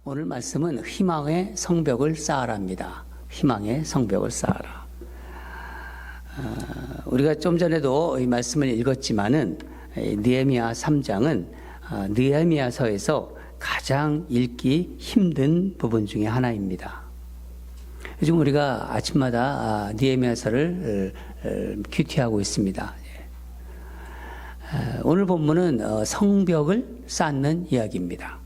오늘 말씀은 희망의 성벽을 쌓아라입니다. 희망의 성벽을 쌓아라. 우리가 좀 전에도 이 말씀을 읽었지만은 느헤미야 3장은 느헤미야서에서 가장 읽기 힘든 부분 중에 하나입니다. 요즘 우리가 아침마다 느헤미야서를 큐티하고 있습니다. 오늘 본문은 성벽을 쌓는 이야기입니다.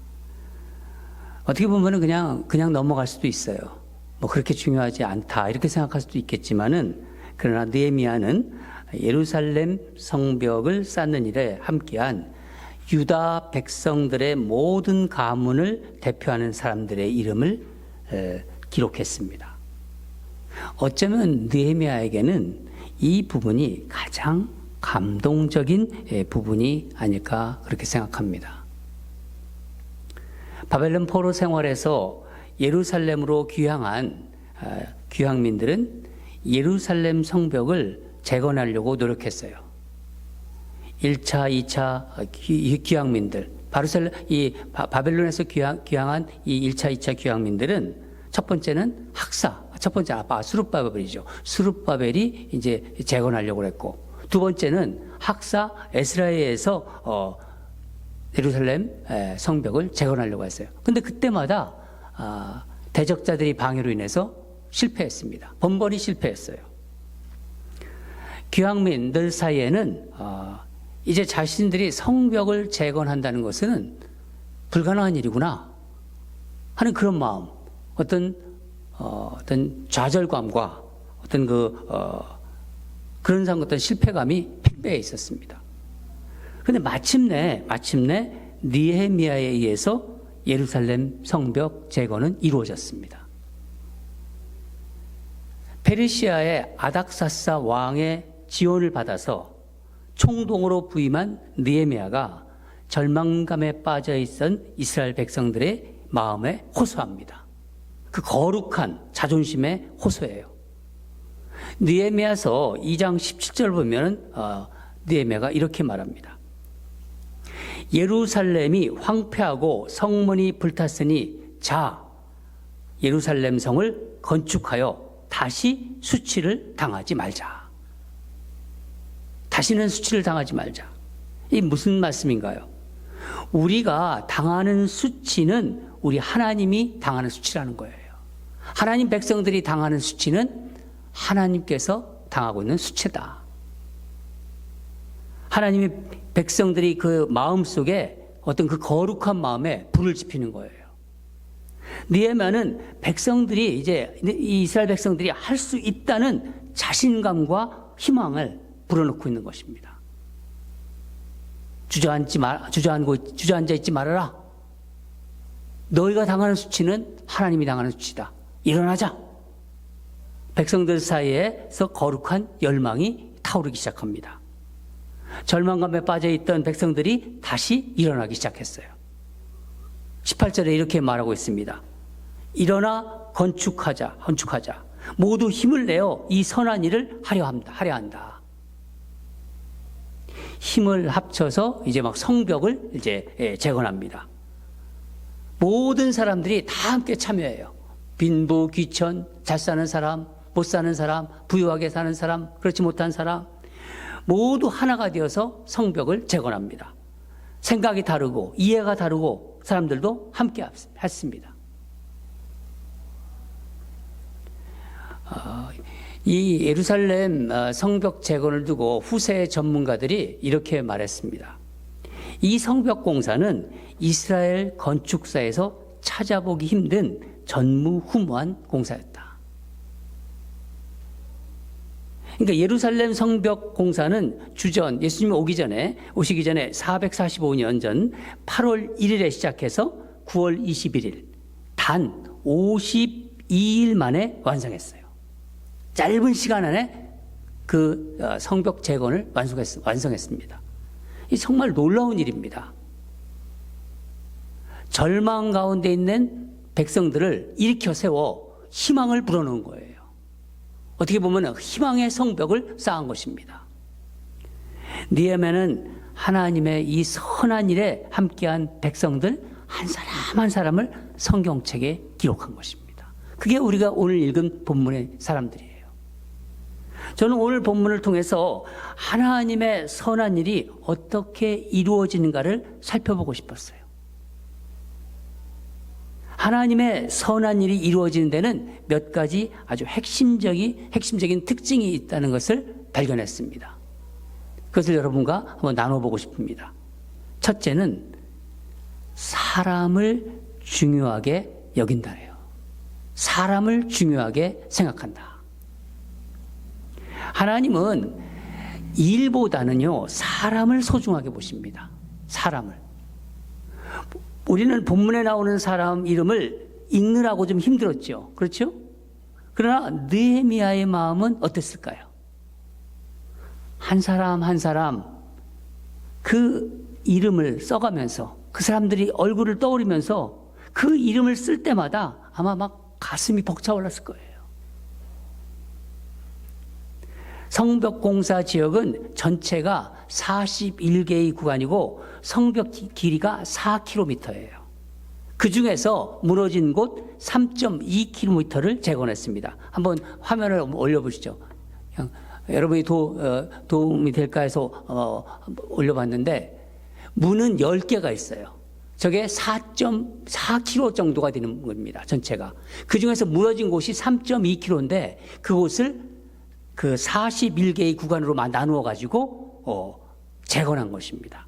어떻게 보면은 그냥 넘어갈 수도 있어요. 뭐 그렇게 중요하지 않다 이렇게 생각할 수도 있겠지만은, 그러나 느헤미야는 예루살렘 성벽을 쌓는 일에 함께한 유다 백성들의 모든 가문을 대표하는 사람들의 이름을 기록했습니다. 어쩌면 느헤미야에게는 이 부분이 가장 감동적인 부분이 아닐까 그렇게 생각합니다. 바벨론 포로 생활에서 예루살렘으로 귀향한 귀향민들은 예루살렘 성벽을 재건하려고 노력했어요. 1차, 2차 귀향민들, 바벨론에서 귀향한 이 1차, 2차 귀향민들은 첫 번째는 첫 번째 수룹바벨이죠. 수룹바벨이 이제 재건하려고 했고, 두 번째는 에스라에 의해서 예루살렘 성벽을 재건하려고 했어요. 근데 그때마다 대적자들이 방해로 인해서 실패했습니다. 번번이 실패했어요. 귀향민들 사이에는 이제 자신들이 성벽을 재건한다는 것은 불가능한 일이구나 하는 그런 마음, 어떤 좌절감과 그런 어떤 실패감이 팽배해 있었습니다. 그런데 마침내 느헤미야에 의해서 예루살렘 성벽 재건은 이루어졌습니다. 페르시아의 아닥사사 왕의 지원을 받아서 총독으로 부임한 느헤미야가 절망감에 빠져 있던 이스라엘 백성들의 마음에 호소합니다. 그 거룩한 자존심에 호소해요. 느헤미야서 2장 17절 보면 느헤미야가 이렇게 말합니다. 예루살렘이 황폐하고 성문이 불탔으니 예루살렘 성을 건축하여 다시 수치를 당하지 말자. 다시는 수치를 당하지 말자. 이 무슨 말씀인가요? 우리가 당하는 수치는 우리 하나님이 당하는 수치라는 거예요. 하나님 백성들이 당하는 수치는 하나님께서 당하고 있는 수치다. 하나님의 백성들이 그 마음속에 어떤 그 거룩한 마음에 불을 지피는 거예요. 느헤미야는 백성들이 이스라엘 백성들이 할 수 있다는 자신감과 희망을 불어넣고 있는 것입니다. 주저앉아 있지 말아라. 너희가 당하는 수치는 하나님이 당하는 수치다. 일어나자. 백성들 사이에서 거룩한 열망이 타오르기 시작합니다. 절망감에 빠져있던 백성들이 다시 일어나기 시작했어야 18절에 이렇게 말하고 있습니다. 일어나 건축하자. 모두 힘을 내어 이 선한 일을 하려 한다. 힘을 합쳐서 이제 막 성벽을 재건합니다. 모든 사람들이 다 함께 참여해요. 빈부, 귀천, 잘 사는 사람, 못 사는 사람, 부유하게 사는 사람, 그렇지 못한 사람, 모두 하나가 되어서 성벽을 재건합니다. 생각이 다르고 이해가 다르고 사람들도 함께 했습니다. 이 예루살렘 성벽 재건을 두고 후세 전문가들이 이렇게 말했습니다. 이 성벽 공사는 이스라엘 건축사에서 찾아보기 힘든 전무후무한 공사였다. 그러니까 예루살렘 성벽 공사는 예수님이 오시기 전에 445년 전 8월 1일에 시작해서 9월 21일 단 52일 만에 완성했어요. 짧은 시간 안에 그 성벽 재건을 완성했습니다. 이 정말 놀라운 일입니다. 절망 가운데 있는 백성들을 일으켜 세워 희망을 불어넣은 거예요. 어떻게 보면 희망의 성벽을 쌓은 것입니다. 느헤미야는 하나님의 이 선한 일에 함께한 백성들, 한 사람 한 사람을 성경책에 기록한 것입니다. 그게 우리가 오늘 읽은 본문의 사람들이에요. 저는 오늘 본문을 통해서 하나님의 선한 일이 어떻게 이루어지는가를 살펴보고 싶었어요. 하나님의 선한 일이 이루어지는 데는 몇 가지 아주 핵심적인 특징이 있다는 것을 발견했습니다. 그것을 여러분과 한번 나눠보고 싶습니다. 첫째는 사람을 중요하게 여긴다예요. 사람을 중요하게 생각한다. 하나님은 일보다는요, 사람을 소중하게 보십니다. 사람을. 우리는 본문에 나오는 사람 이름을 읽느라고 좀 힘들었죠. 그렇죠? 그러나 느헤미야의 마음은 어땠을까요? 한 사람 한 사람 그 이름을 써가면서 그 사람들이 얼굴을 떠올리면서 그 이름을 쓸 때마다 아마 막 가슴이 벅차올랐을 거예요. 성벽 공사 지역은 전체가 41개의 구간이고 성벽 길이가 4km예요. 그 중에서 무너진 곳 3.2km를 재건했습니다. 한번 화면을 올려보시죠. 여러분이 도움이 될까 해서 올려봤는데 문은 10개가 있어요. 저게 4.4km 정도가 되는 겁니다. 전체가. 그 중에서 무너진 곳이 3.2km인데 그곳을 그 41개의 구간으로 나누어 가지고 재건한 것입니다.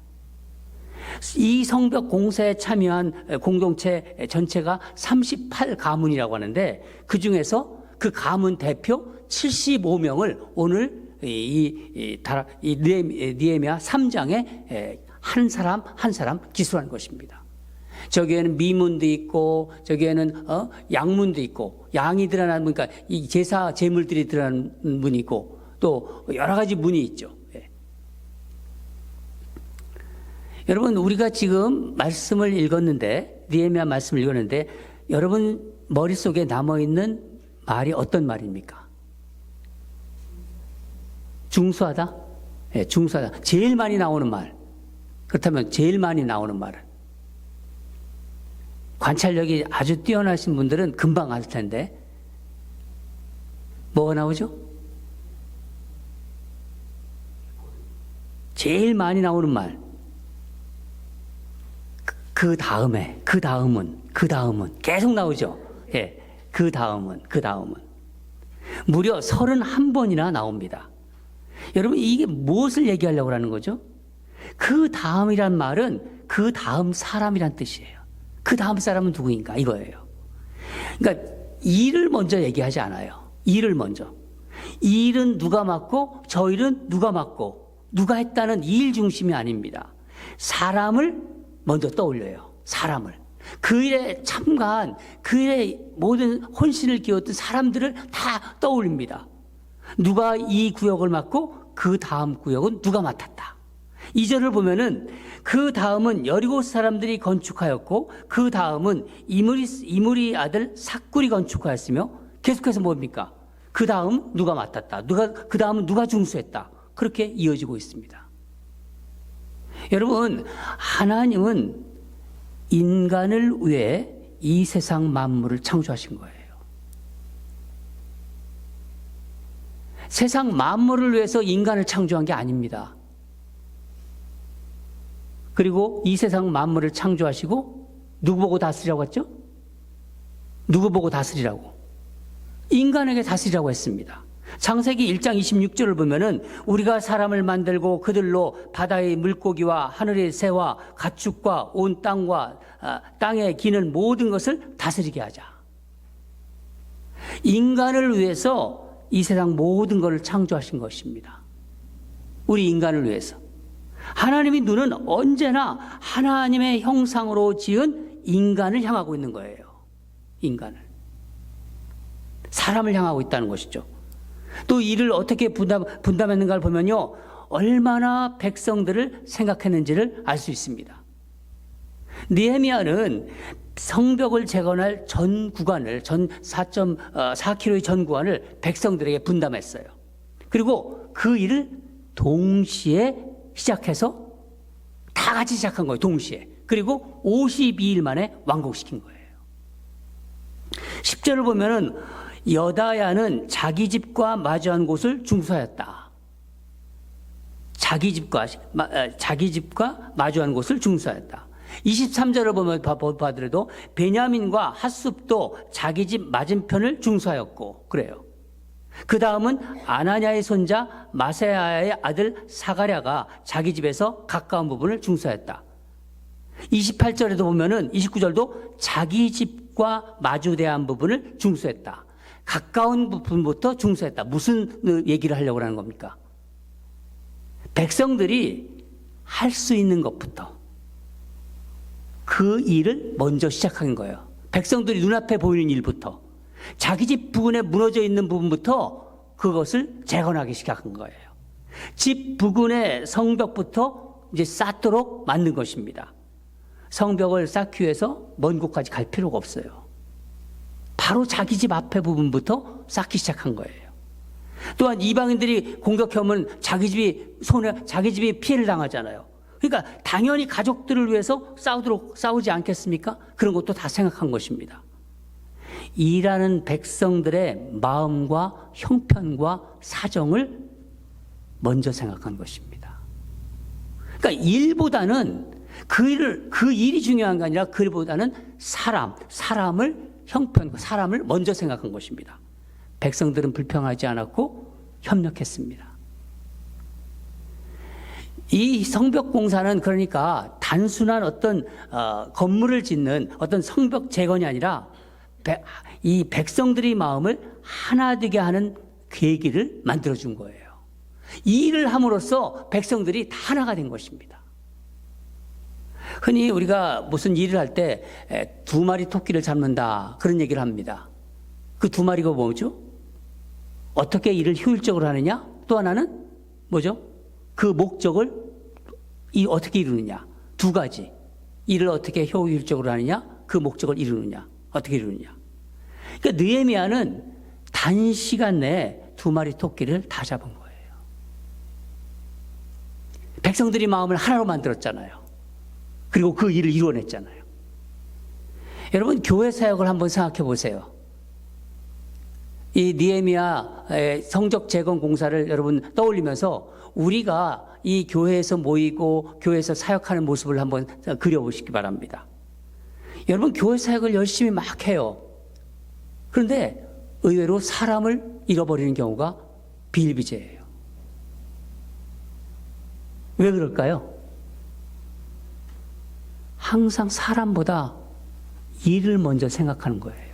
이 성벽 공사에 참여한 공동체 전체가 38가문이라고 하는데 그 중에서 그 가문 대표 75명을 오늘 이 느헤미야 3장에 한 사람 한 사람 기술한 것입니다. 저기에는 미문도 있고 저기에는 양문도 있고 양이 드러나는 문, 그러니까 이 제사 제물들이 드러나는 문이 있고 또 여러 가지 문이 있죠. 예. 여러분 우리가 지금 말씀을 읽었는데 느헤미야 말씀을 읽었는데 여러분 머릿속에 남아있는 말이 어떤 말입니까? 중수하다? 예, 중수하다. 제일 많이 나오는 말. 그렇다면 제일 많이 나오는 말은 관찰력이 아주 뛰어나신 분들은 금방 알 텐데 뭐가 나오죠? 제일 많이 나오는 말. 그 다음은 계속 나오죠. 예, 그 다음은 무려 31번이나 나옵니다. 여러분 이게 무엇을 얘기하려고 하는 거죠? 그 다음이란 말은 그 다음 사람이란 뜻이에요. 그 다음 사람은 누구인가 이거예요. 그러니까 일을 먼저 얘기하지 않아요. 일을 먼저. 이 일은 누가 맡고 저 일은 누가 맡고 누가 했다는 일 중심이 아닙니다. 사람을 먼저 떠올려요. 사람을. 그 일에 참가한 그 일에 모든 혼신을 기울였던 사람들을 다 떠올립니다. 누가 이 구역을 맡고 그 다음 구역은 누가 맡았다. 2절을 보면은 그 다음은 여리고 사람들이 건축하였고 그 다음은 이므리 아들 삭굴이 건축하였으며 계속해서 뭡니까? 그 다음 누가 맡았다. 그 다음은 누가 중수했다. 그렇게 이어지고 있습니다. 여러분 하나님은 인간을 위해 이 세상 만물을 창조하신 거예요. 세상 만물을 위해서 인간을 창조한 게 아닙니다. 그리고 이 세상 만물을 창조하시고 누구 보고 다스리라고 했죠? 누구 보고 다스리라고? 인간에게 다스리라고 했습니다. 창세기 1장 26절을 보면은 우리가 사람을 만들고 그들로 바다의 물고기와 하늘의 새와 가축과 온 땅과 땅에 기는 모든 것을 다스리게 하자. 인간을 위해서 이 세상 모든 것을 창조하신 것입니다. 우리 인간을 위해서. 하나님의 눈은 언제나 하나님의 형상으로 지은 인간을 향하고 있는 거예요. 인간을. 사람을 향하고 있다는 것이죠. 또 이를 어떻게 분담했는가를 보면요. 얼마나 백성들을 생각했는지를 알 수 있습니다. 느헤미야는 성벽을 재건할 전 구간을, 전 4.4km의 전 구간을 백성들에게 분담했어요. 그리고 그 일을 동시에 시작해서 다 같이 시작한 거예요. 동시에. 그리고 52일 만에 완공시킨 거예요. 10절을 보면은 여다야는 자기 집과 마주한 곳을 중수하였다. 자기 집과 마주한 곳을 중수하였다. 23절을 보면 봐더라도 베냐민과 핫숲도 자기 집 맞은편을 중수하였고 그래요. 그 다음은 아나냐의 손자 마세야의 아들 사가랴가 자기 집에서 가까운 부분을 중수하였다. 28절에도 보면은 29절도 자기 집과 마주대한 부분을 중수했다. 가까운 부분부터 중수했다. 무슨 얘기를 하려고 하는 겁니까? 백성들이 할 수 있는 것부터 그 일을 먼저 시작한 거예요. 백성들이 눈앞에 보이는 일부터 자기 집 부근에 무너져 있는 부분부터 그것을 재건하기 시작한 거예요. 집 부근의 성벽부터 이제 쌓도록 만든 것입니다. 성벽을 쌓기 위해서 먼 곳까지 갈 필요가 없어요. 바로 자기 집 앞에 부분부터 쌓기 시작한 거예요. 또한 이방인들이 공격하면 자기 집이 피해를 당하잖아요. 그러니까 당연히 가족들을 위해서 싸우지 않겠습니까? 그런 것도 다 생각한 것입니다. 일하는 백성들의 마음과 형편과 사정을 먼저 생각한 것입니다. 그러니까 일보다는 그 일이 중요한 게 아니라 그 일보다는 사람을 형편과 사람을 먼저 생각한 것입니다. 백성들은 불평하지 않았고 협력했습니다. 이 성벽 공사는 그러니까 단순한 어떤 건물을 짓는 어떤 성벽 재건이 아니라 이 백성들의 마음을 하나 되게 하는 계기를 만들어준 거예요. 이 일을 함으로써 백성들이 다 하나가 된 것입니다. 흔히 우리가 무슨 일을 할 때 2마리 토끼를 잡는다 그런 얘기를 합니다. 그 2마리가 뭐죠? 어떻게 일을 효율적으로 하느냐? 또 하나는 뭐죠? 그 목적을 어떻게 이루느냐? 2가지. 일을 어떻게 효율적으로 하느냐? 그 목적을 이루느냐? 어떻게 이루느냐? 그러니까 느헤미야는 단시간 내에 2마리 토끼를 다 잡은 거예요. 백성들이 마음을 하나로 만들었잖아요. 그리고 그 일을 이루어냈잖아요. 여러분 교회 사역을 한번 생각해 보세요. 이 느헤미야의 성적 재건 공사를 여러분 떠올리면서 우리가 이 교회에서 모이고 교회에서 사역하는 모습을 한번 그려보시기 바랍니다. 여러분 교회 사역을 열심히 막 해요. 그런데 의외로 사람을 잃어버리는 경우가 비일비재해요. 왜 그럴까요? 항상 사람보다 일을 먼저 생각하는 거예요.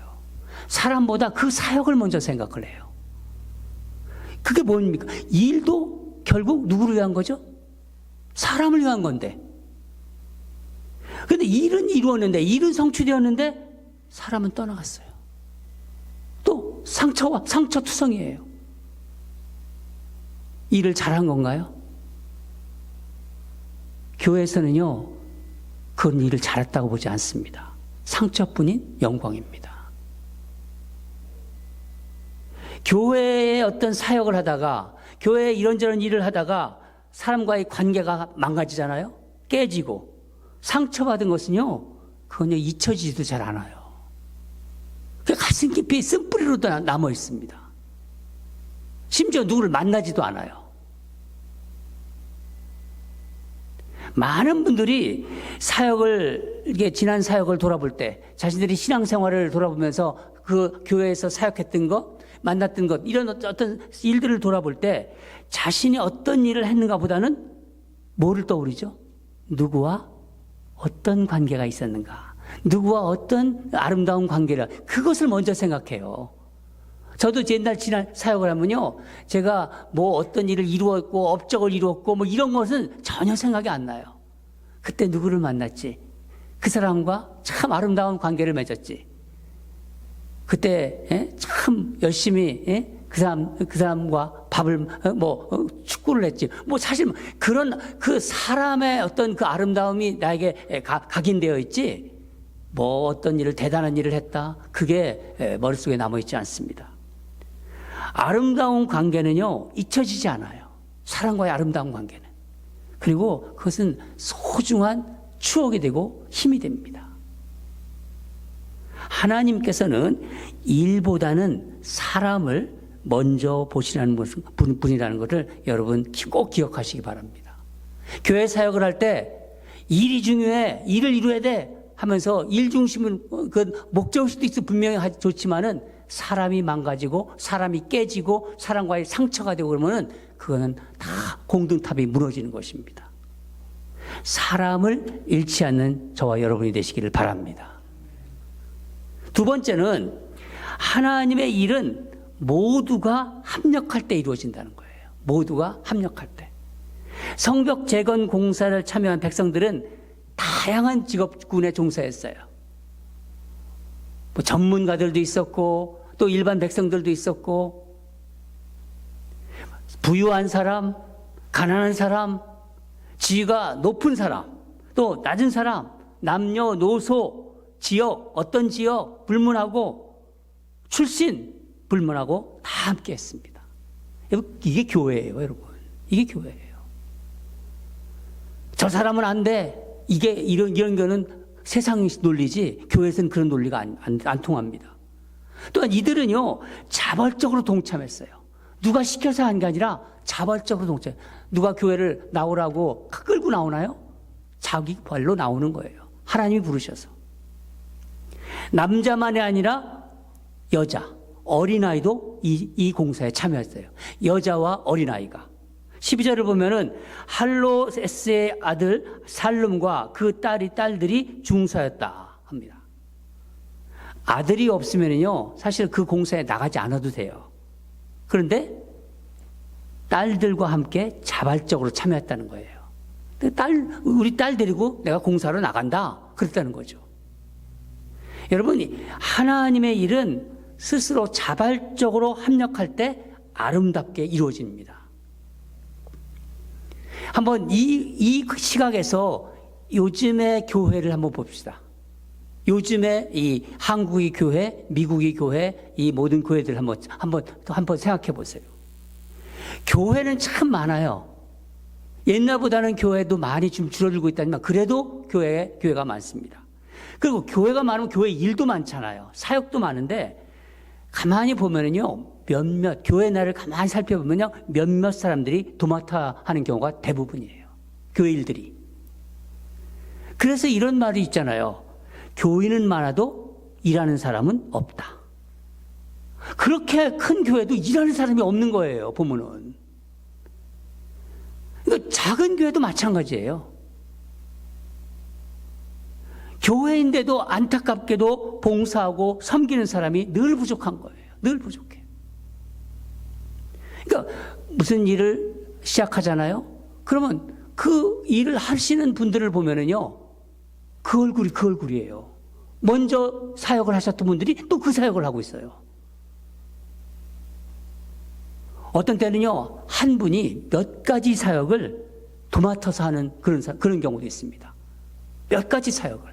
사람보다 그 사역을 먼저 생각을 해요. 그게 뭡니까? 일도 결국 누구를 위한 거죠? 사람을 위한 건데. 그런데 일은 이루었는데, 일은 성취되었는데 사람은 떠나갔어요. 또 상처투성이에요. 일을 잘한 건가요? 교회에서는요, 그런 일을 잘했다고 보지 않습니다. 상처뿐인 영광입니다. 교회에 어떤 사역을 하다가, 교회에 이런저런 일을 하다가 사람과의 관계가 망가지잖아요? 깨지고. 상처받은 것은요, 그건요, 잊혀지지도 잘 않아요. 가슴 깊이 쓴뿌리로도 남아 있습니다. 심지어 누구를 만나지도 않아요. 많은 분들이 이게 지난 사역을 돌아볼 때, 자신들이 신앙생활을 돌아보면서 그 교회에서 사역했던 것, 만났던 것, 이런 어떤 일들을 돌아볼 때 자신이 어떤 일을 했는가 보다는 뭐를 떠오르죠? 누구와 어떤 관계가 있었는가? 누구와 어떤 아름다운 관계를, 그것을 먼저 생각해요. 저도 옛날 지난 사역을 하면요, 제가 뭐 어떤 일을 이루었고, 업적을 이루었고, 뭐 이런 것은 전혀 생각이 안 나요. 그때 누구를 만났지? 그 사람과 참 아름다운 관계를 맺었지. 그때 참 열심히 그 사람과 밥을 축구를 했지. 뭐 사실 그런 그 사람의 어떤 그 아름다움이 나에게 각인되어 있지. 뭐 어떤 일을 대단한 일을 했다. 그게 머릿속에 남아 있지 않습니다. 아름다운 관계는요, 잊혀지지 않아요. 사람과의 아름다운 관계는. 그리고 그것은 소중한 추억이 되고 힘이 됩니다. 하나님께서는 일보다는 사람을 먼저 보시라는 분이라는 것을 여러분 꼭 기억하시기 바랍니다. 교회 사역을 할 때 일이 중요해, 일을 이루어야 돼 하면서 일 중심은 그 목적의식도 있어 분명히 좋지만은 사람이 망가지고 사람이 깨지고 사람과의 상처가 되고 그러면은 그거는 다 공든탑이 무너지는 것입니다. 사람을 잃지 않는 저와 여러분이 되시기를 바랍니다. 두 번째는 하나님의 일은 모두가 합력할 때 이루어진다는 거예요. 모두가 합력할 때. 성벽 재건 공사를 참여한 백성들은 다양한 직업군에 종사했어요. 뭐 전문가들도 있었고 또 일반 백성들도 있었고 부유한 사람, 가난한 사람, 지위가 높은 사람, 또 낮은 사람, 남녀노소, 지역, 어떤 지역 불문하고 출신 불문하고 다 함께 했습니다. 이게 교회예요, 여러분. 이게 교회예요. 저 사람은 안 돼. 이런 거는 세상 논리지 교회에서는 그런 논리가 안 통합니다. 또한 이들은요 자발적으로 동참했어요. 누가 시켜서 한 게 아니라 자발적으로 동참. 누가 교회를 나오라고 끌고 나오나요? 자기 발로 나오는 거예요. 하나님이 부르셔서. 남자만이 아니라 여자, 어린아이도 이 공사에 참여했어요. 여자와 어린아이가. 12절을 보면은 할로세스의 아들 살룸과 그 딸들이 중사였다 합니다. 아들이 없으면요 사실 그 공사에 나가지 않아도 돼요. 그런데 딸들과 함께 자발적으로 참여했다는 거예요. 우리 딸 데리고 내가 공사로 나간다 그랬다는 거죠. 여러분, 하나님의 일은 스스로 자발적으로 합력할 때 아름답게 이루어집니다. 한번 이 시각에서 요즘의 교회를 한번 봅시다. 요즘의 이 한국의 교회, 미국의 교회, 이 모든 교회들 한번 생각해 보세요. 교회는 참 많아요. 옛날보다는 교회도 많이 좀 줄어들고 있다지만 그래도 교회가 많습니다. 그리고 교회가 많으면 교회 일도 많잖아요. 사역도 많은데 가만히 보면은요, 교회 날을 가만히 살펴보면요, 몇몇 사람들이 도맡아 하는 경우가 대부분이에요. 교회 일들이. 그래서 이런 말이 있잖아요. 교인은 많아도 일하는 사람은 없다. 그렇게 큰 교회도 일하는 사람이 없는 거예요, 보면은. 그러니까 작은 교회도 마찬가지예요. 교회인데도 안타깝게도 봉사하고 섬기는 사람이 늘 부족한 거예요. 늘 부족해. 그러니까 무슨 일을 시작하잖아요. 그러면 그 일을 하시는 분들을 보면은요, 그 얼굴이에요. 먼저 사역을 하셨던 분들이 또 그 사역을 하고 있어요. 어떤 때는요, 한 분이 몇 가지 사역을 도맡아서 하는 그런 경우도 있습니다. 몇 가지 사역을.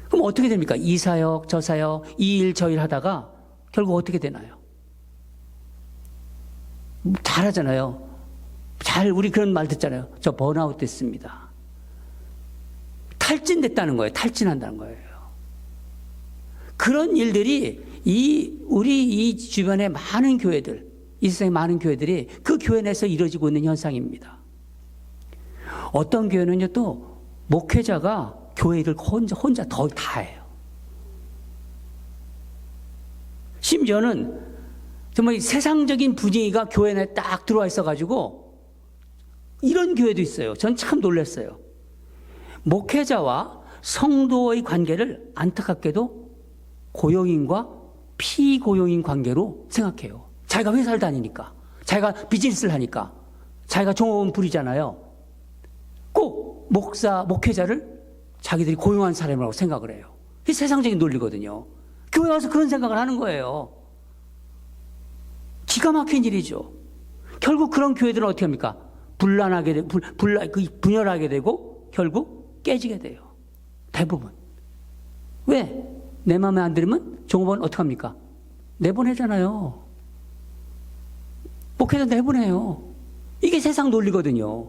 그럼 어떻게 됩니까? 이 사역, 저 사역, 이 일, 저 일 하다가 결국 어떻게 되나요? 잘하잖아요. 우리 그런 말 듣잖아요. 저 번아웃 됐습니다. 탈진됐다는 거예요. 탈진한다는 거예요. 그런 일들이 우리 이 주변의 많은 교회들, 이 세상의 많은 교회들이 그 교회 내에서 이루어지고 있는 현상입니다. 어떤 교회는요, 또 목회자가 교회 일을 혼자 다 해요. 심지어는 정말 세상적인 분위기가 교회 내에 딱 들어와 있어가지고 이런 교회도 있어요. 전 참 놀랐어요. 목회자와 성도의 관계를 안타깝게도 고용인과 피고용인 관계로 생각해요. 자기가 회사를 다니니까, 자기가 비즈니스를 하니까, 자기가 종업원 부리잖아요. 꼭 목회자를 자기들이 고용한 사람이라고 생각을 해요. 이게 세상적인 논리거든요. 교회 와서 그런 생각을 하는 거예요. 기가 막힌 일이죠. 결국 그런 교회들은 어떻게 합니까? 분열하게 되고 결국 깨지게 돼요. 대부분. 왜? 내 마음에 안 들으면 종업원 어떻게 합니까? 내보내잖아요. 목회자 내보내요. 이게 세상 논리거든요.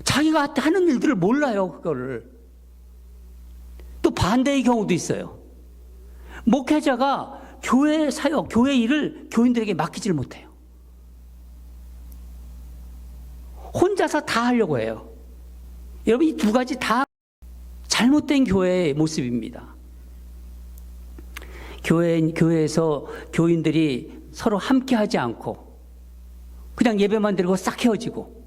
자기가 하는 일들을 몰라요, 그거를. 또 반대의 경우도 있어요. 목회자가 교회 사역, 교회 일을 교인들에게 맡기지를 못해요. 혼자서 다 하려고 해요. 여러분, 이 두 가지 다 잘못된 교회의 모습입니다. 교회에서 교인들이 서로 함께 하지 않고 그냥 예배만 드리고 싹 헤어지고,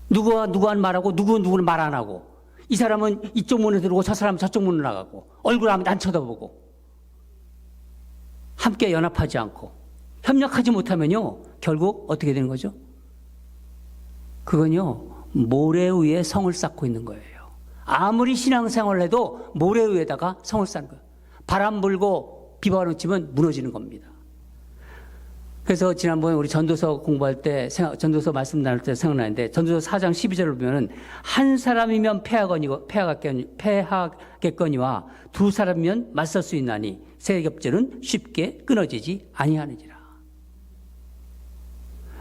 누구와 누구는 말하고 누구는 말 안 하고, 이 사람은 이쪽 문에 들어오고 저 사람은 저쪽 문으로 나가고, 얼굴 안 쳐다보고, 함께 연합하지 않고 협력하지 못하면요, 결국 어떻게 되는 거죠? 그건요, 모래 위에 성을 쌓고 있는 거예요. 아무리 신앙생활을 해도 모래 위에다가 성을 쌓는 거예요. 바람 불고 비바람 치면 무너지는 겁니다. 그래서 지난번에 우리 전도서 공부할 때, 전도서 말씀 나눌 때 생각나는데, 전도서 4장 12절을 보면은, 한 사람이면 패하겠거니와 두 사람이면 맞설 수 있나니 세 겹절은 쉽게 끊어지지 아니하느니라.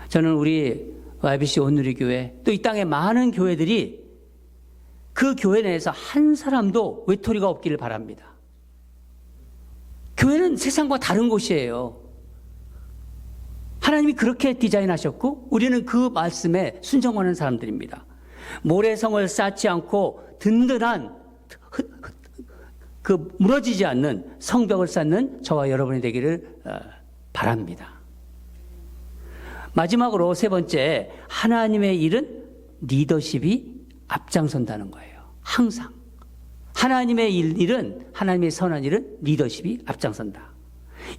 저는 우리 YBC 온누리교회, 또 이 땅의 많은 교회들이 그 교회 내에서 한 사람도 외톨이가 없기를 바랍니다. 교회는 세상과 다른 곳이에요. 하나님이 그렇게 디자인하셨고 우리는 그 말씀에 순종하는 사람들입니다. 모래성을 쌓지 않고 든든한 그 무너지지 않는 성벽을 쌓는 저와 여러분이 되기를 바랍니다. 마지막으로 세 번째, 하나님의 일은 리더십이 앞장선다는 거예요. 항상 하나님의 일은, 하나님의 선한 일은 리더십이 앞장선다.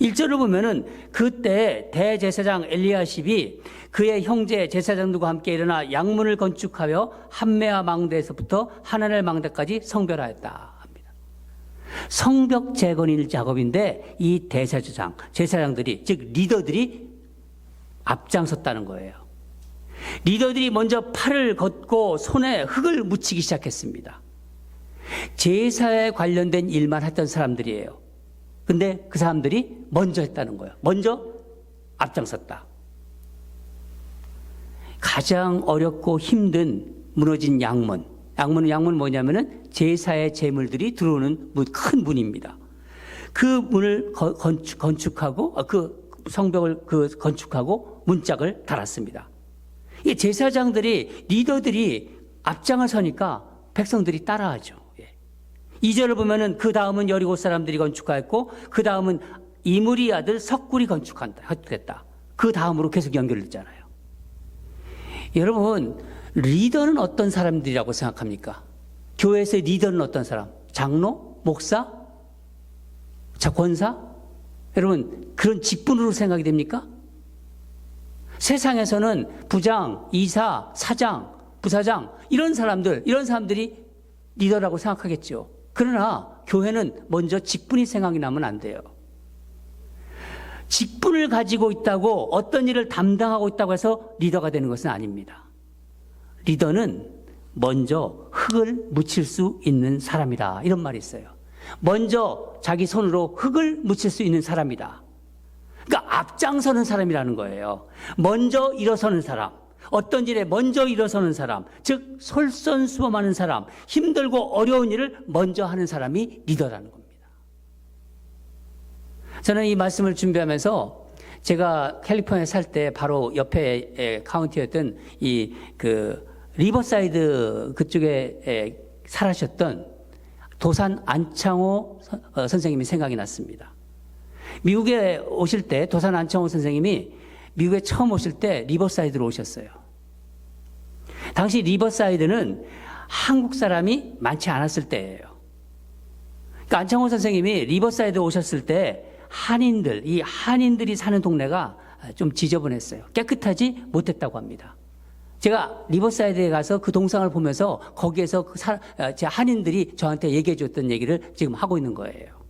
1절을 보면은 그때 대제사장 엘리야십이 그의 형제 제사장들과 함께 일어나 양문을 건축하여 함메아 망대에서부터 하나넬 망대까지 성별하였다 합니다. 성벽 재건일 작업인데 이 제사장들이, 즉 리더들이 앞장섰다는 거예요. 리더들이 먼저 팔을 걷고 손에 흙을 묻히기 시작했습니다. 제사에 관련된 일만 했던 사람들이에요. 근데 그 사람들이 먼저 했다는 거예요. 먼저 앞장섰다. 가장 어렵고 힘든 무너진 양문. 양문은 뭐냐면은 제사의 제물들이 들어오는 큰 문입니다. 그 문을 건축하고, 그 성벽을 건축하고 문짝을 달았습니다. 이 제사장들이, 리더들이 앞장을 서니까 백성들이 따라하죠. 2절을 보면은 그 다음은 여리고 사람들이 건축하였고 그 다음은 이므리 아들 석굴이 건축했다. 그 다음으로 계속 연결됐잖아요. 여러분, 리더는 어떤 사람들이라고 생각합니까? 교회에서의 리더는 어떤 사람? 장로? 목사? 권사? 여러분, 그런 직분으로 생각이 됩니까? 세상에서는 부장, 이사, 사장, 부사장 이런 사람들이 리더라고 생각하겠죠. 그러나 교회는 먼저 직분이 생각이 나면 안 돼요. 직분을 가지고 있다고, 어떤 일을 담당하고 있다고 해서 리더가 되는 것은 아닙니다. 리더는 먼저 흙을 묻힐 수 있는 사람이다, 이런 말이 있어요. 먼저 자기 손으로 흙을 묻힐 수 있는 사람이다. 그러니까 앞장서는 사람이라는 거예요. 먼저 일어서는 사람, 어떤 일에 먼저 일어서는 사람, 즉 솔선수범하는 사람, 힘들고 어려운 일을 먼저 하는 사람이 리더라는 겁니다. 저는 이 말씀을 준비하면서 제가 캘리포니아에 살 때 바로 옆에 카운티였던 리버사이드 그쪽에 살아셨던 도산 안창호 선생님이 생각이 났습니다. 미국에 오실 때 도산 안창호 선생님이 미국에 처음 오실 때 리버사이드로 오셨어요. 당시 리버사이드는 한국 사람이 많지 않았을 때예요. 그러니까 안창호 선생님이 리버사이드 오셨을 때 한인들이 사는 동네가 좀 지저분했어요. 깨끗하지 못했다고 합니다. 제가 리버사이드에 가서 그 동상을 보면서 거기에서 제 한인들이 저한테 얘기해 줬던 얘기를 지금 하고 있는 거예요.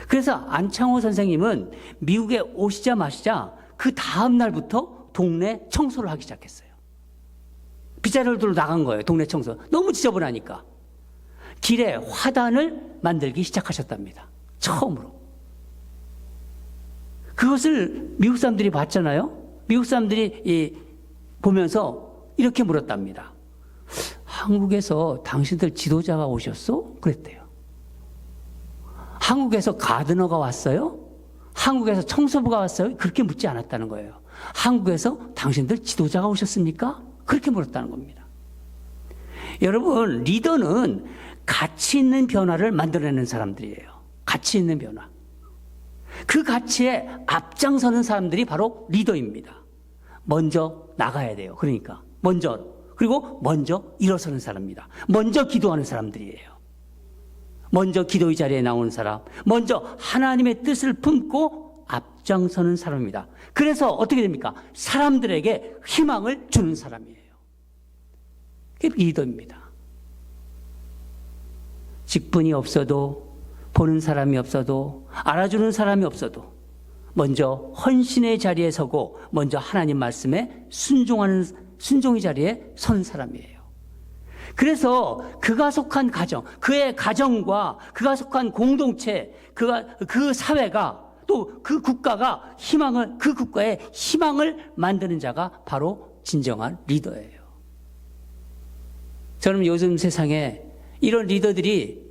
그래서 안창호 선생님은 미국에 오시자마자 그 다음 날부터 동네 청소를 하기 시작했어요. 빗자루를 들고 나간 거예요. 동네 청소. 너무 지저분하니까. 길에 화단을 만들기 시작하셨답니다. 처음으로. 그것을 미국 사람들이 봤잖아요. 미국 사람들이 보면서 이렇게 물었답니다. 한국에서 당신들 지도자가 오셨어? 그랬대요. 한국에서 가드너가 왔어요? 한국에서 청소부가 왔어요? 그렇게 묻지 않았다는 거예요. 한국에서 당신들 지도자가 오셨습니까? 그렇게 물었다는 겁니다. 여러분, 리더는 가치 있는 변화를 만들어내는 사람들이에요. 가치 있는 변화. 그 가치에 앞장서는 사람들이 바로 리더입니다. 먼저 나가야 돼요. 그러니까 그리고 먼저 일어서는 사람입니다. 먼저 기도하는 사람들이에요. 먼저 기도의 자리에 나오는 사람, 먼저 하나님의 뜻을 품고 앞장서는 사람입니다. 그래서 어떻게 됩니까? 사람들에게 희망을 주는 사람이에요. 그게 리더입니다. 직분이 없어도, 보는 사람이 없어도, 알아주는 사람이 없어도 먼저 헌신의 자리에 서고 먼저 하나님 말씀에 순종의 자리에 선 사람이에요. 그래서 그가 속한 가정, 그의 가정과 그가 속한 공동체, 그 사회가 또 그 국가가 그 국가의 희망을 만드는 자가 바로 진정한 리더예요. 저는 요즘 세상에 이런 리더들이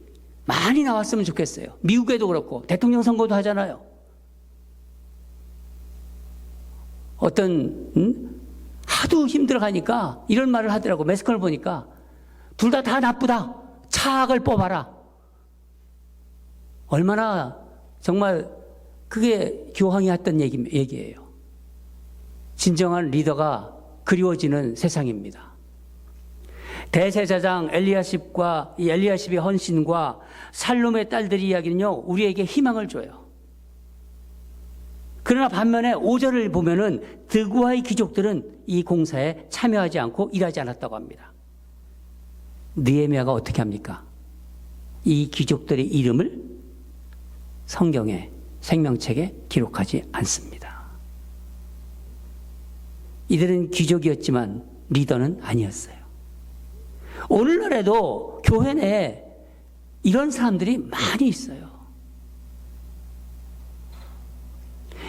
많이 나왔으면 좋겠어요. 미국에도 그렇고 대통령 선거도 하잖아요. 하도 힘들어하니까 이런 말을 하더라고. 매스컴을 보니까 둘 다 나쁘다. 차악을 뽑아라. 얼마나 정말 그게 교황이 했던 얘기예요. 진정한 리더가 그리워지는 세상입니다. 대제사장 엘리야십의 헌신과 살룸의 딸들의 이야기는요, 우리에게 희망을 줘요. 그러나 반면에 5절을 보면은 드구아의 귀족들은 이 공사에 참여하지 않고 일하지 않았다고 합니다. 느헤미야가 어떻게 합니까? 이 귀족들의 이름을 성경에, 생명책에 기록하지 않습니다. 이들은 귀족이었지만 리더는 아니었어요. 오늘날에도 교회 내에 이런 사람들이 많이 있어요.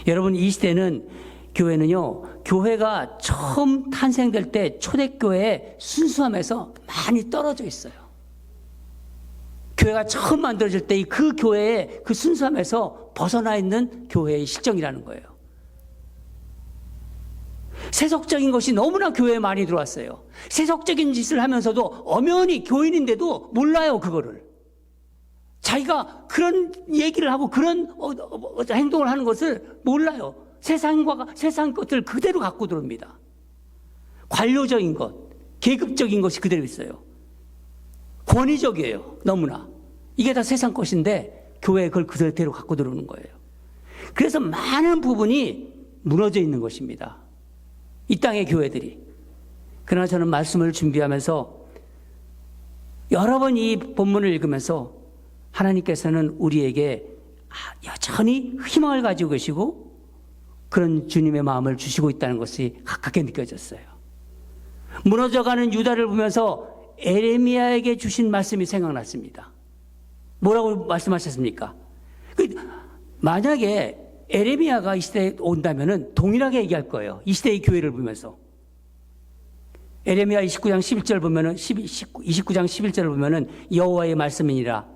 여러분, 이 시대는 교회는요, 교회가 처음 탄생될 때 초대교회의 순수함에서 많이 떨어져 있어요. 교회가 처음 만들어질 때 그 교회의 그 순수함에서 벗어나 있는 교회의 실정이라는 거예요. 세속적인 것이 너무나 교회에 많이 들어왔어요. 세속적인 짓을 하면서도 엄연히 교인인데도 몰라요, 그거를. 자기가 그런 얘기를 하고 그런 행동을 하는 것을 몰라요. 세상 것들 그대로 갖고 들어옵니다. 관료적인 것, 계급적인 것이 그대로 있어요. 권위적이에요, 너무나. 이게 다 세상 것인데 교회에 그걸 그대로 갖고 들어오는 거예요. 그래서 많은 부분이 무너져 있는 것입니다. 이 땅의 교회들이. 그러나 저는 말씀을 준비하면서 여러 번 이 본문을 읽으면서 하나님께서는 우리에게 여전히 희망을 가지고 계시고 그런 주님의 마음을 주시고 있다는 것이 가깝게 느껴졌어요. 무너져가는 유다를 보면서 에레미야에게 주신 말씀이 생각났습니다. 뭐라고 말씀하셨습니까? 만약에 에레미야가 이 시대에 온다면은 동일하게 얘기할 거예요. 이 시대의 교회를 보면서. 에레미야 29장 11절 보면은 29장 11절을 보면은 여호와의 말씀이니라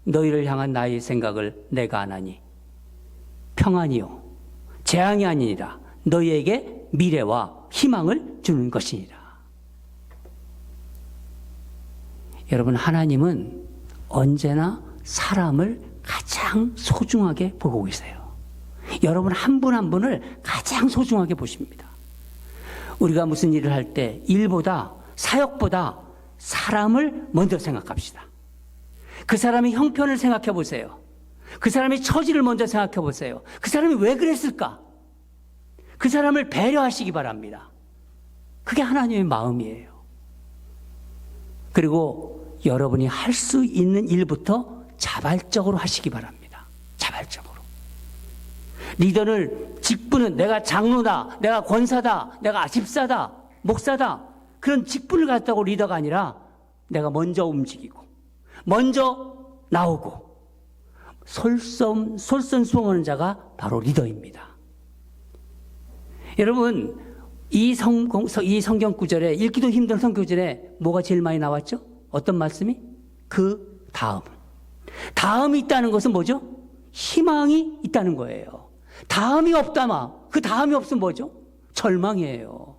너희를 향한 나의 생각을 내가 아나니 평안이요 재앙이 아니니라 너희에게 미래와 희망을 주는 것이니라. 여러분, 하나님은 언제나 사람을 가장 소중하게 보고 계세요. 여러분 한 분 한 분을 가장 소중하게 보십니다. 우리가 무슨 일을 할 때 일보다 사역보다 사람을 먼저 생각합시다. 그 사람의 형편을 생각해 보세요. 그 사람의 처지를 먼저 생각해 보세요. 그 사람이 왜 그랬을까? 그 사람을 배려하시기 바랍니다. 그게 하나님의 마음이에요. 그리고 여러분이 할 수 있는 일부터 자발적으로 하시기 바랍니다. 자발적으로. 리더는 직분은 내가 장로다, 내가 권사다, 내가 집사다, 목사다 그런 직분을 갖다고 리더가 아니라 내가 먼저 움직이고 먼저 나오고 솔선수범하는 자가 바로 리더입니다. 여러분, 이 성경 구절에, 읽기도 힘든 성경 구절에 뭐가 제일 많이 나왔죠? 어떤 말씀이? 그 다음. 다음이 있다는 것은 뭐죠? 희망이 있다는 거예요. 다음이 없다마, 그 다음이 없으면 뭐죠? 절망이에요.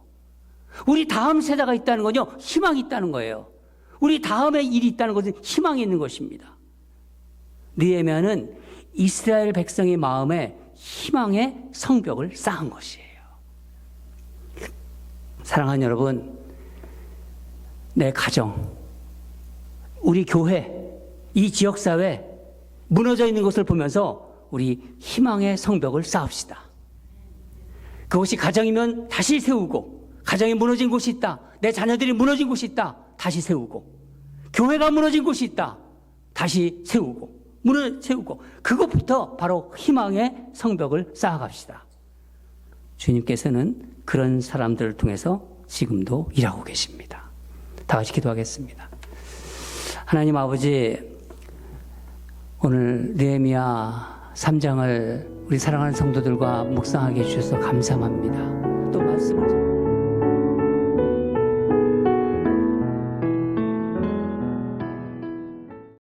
우리 다음 세대가 있다는 건요, 희망이 있다는 거예요. 우리 다음에 일이 있다는 것은 희망이 있는 것입니다. 느헤미야는 이스라엘 백성의 마음에 희망의 성벽을 쌓은 것이에요. 사랑하는 여러분, 내 가정, 우리 교회, 이 지역사회 무너져 있는 것을 보면서 우리 희망의 성벽을 쌓읍시다. 그것이 가정이면 다시 세우고, 가정이 무너진 곳이 있다, 내 자녀들이 무너진 곳이 있다, 다시 세우고, 교회가 무너진 곳이 있다, 다시 세우고, 세우고, 그것부터 바로 희망의 성벽을 쌓아갑시다. 주님께서는 그런 사람들을 통해서 지금도 일하고 계십니다. 다 같이 기도하겠습니다. 하나님 아버지, 오늘 느헤미야 3장을 우리 사랑하는 성도들과 묵상하게 해주셔서 감사합니다. 또 말씀을